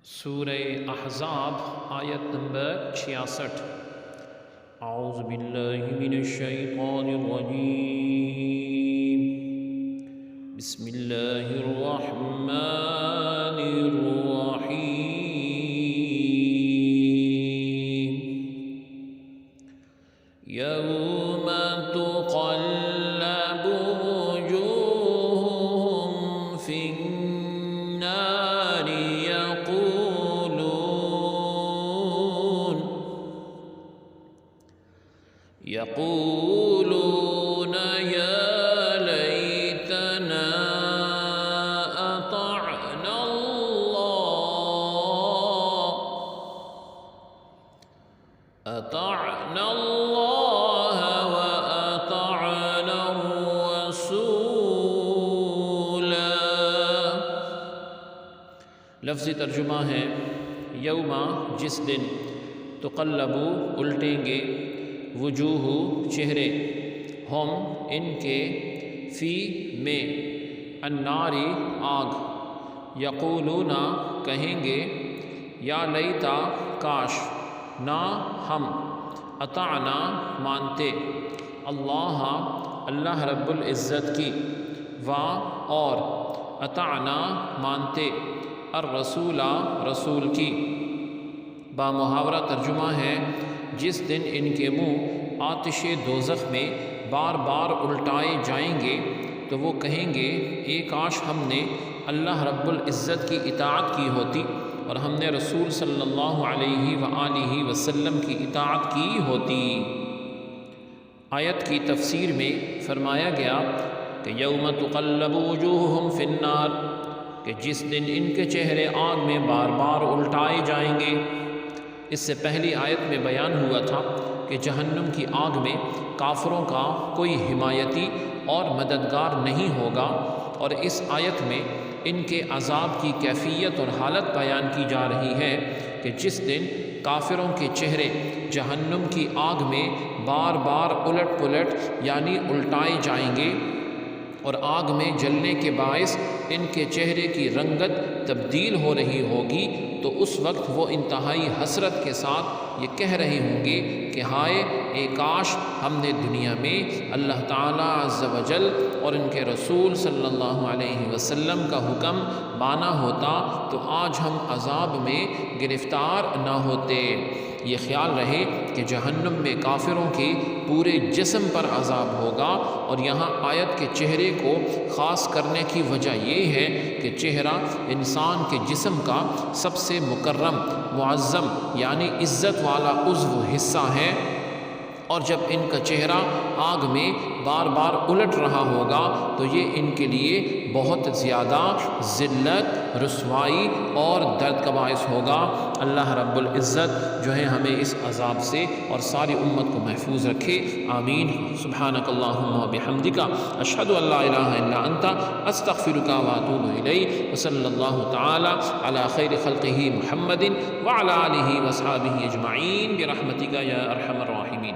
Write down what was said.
سورہ احزاب آیت نمبر 66۔ اعوذ باللہ من الشیطان الرجیم، بسم اللہ الرحمن الرحیم۔ یوم تقلب وجوہہم فی النار يقولون يا ليتنا أطعنا الله وأطعنا الرسولا۔ لفظی ترجمہ ہے یوم، جس دن، تقلب الٹیں گے، وجوہ چہرے، ہم ان کے، فی میں، الناری آگ، یقولون کہیں گے، یا لیتا کاش، نا ہم، اطعنا مانتے، اللہ رب العزت کی، و اور، اطعنا مانتے، الرسول رسول کی۔ بامحاورہ ترجمہ ہے جس دن ان کے منہ آتش دوزخ میں بار بار الٹائے جائیں گے تو وہ کہیں گے، اے کاش ہم نے اللہ رب العزت کی اطاعت کی ہوتی اور ہم نے رسول صلی اللہ علیہ وآلہ وسلم کی اطاعت کی ہوتی۔ آیت کی تفسیر میں فرمایا گیا کہ یوم تقلب وجوہہم فی النار، کہ جس دن ان کے چہرے آگ میں بار بار الٹائے جائیں گے۔ اس سے پہلی آیت میں بیان ہوا تھا کہ جہنم کی آگ میں کافروں کا کوئی حمایتی اور مددگار نہیں ہوگا، اور اس آیت میں ان کے عذاب کی کیفیت اور حالت بیان کی جا رہی ہے کہ جس دن کافروں کے چہرے جہنم کی آگ میں بار بار الٹ پلٹ یعنی الٹائے جائیں گے، اور آگ میں جلنے کے باعث ان کے چہرے کی رنگت تبدیل ہو رہی ہوگی، تو اس وقت وہ انتہائی حسرت کے ساتھ یہ کہہ رہے ہوں گے کہ ہائے، اے کاش ہم نے دنیا میں اللہ تعالیٰ عز و جل اور ان کے رسول صلی اللہ علیہ وسلم کا حکم مانا ہوتا تو آج ہم عذاب میں گرفتار نہ ہوتے۔ یہ خیال رہے کہ جہنم میں کافروں کے پورے جسم پر عذاب ہوگا، اور یہاں آیت کے چہرے کو خاص کرنے کی وجہ یہ ہے کہ چہرہ انسان کے جسم کا سب سے مکرم، معظم یعنی عزت والا عضو حصہ ہے، اور جب ان کا چہرہ آگ میں بار بار الٹ رہا ہوگا تو یہ ان کے لیے بہت زیادہ ذلت، رسوائی اور درد کا باعث ہوگا۔ اللہ رب العزت جو ہے ہمیں اس عذاب سے اور ساری امت کو محفوظ رکھے، آمین۔ سبحانک اللہم و بحمدک، اشہد ان لا الہ الا انت، استغفرک و اتوب الیک، وصلی اللہ تعالی علی خیر خلقہ محمد وعلی آلہ وصحبہ اجمعین برحمتک یا ارحم الراحمین۔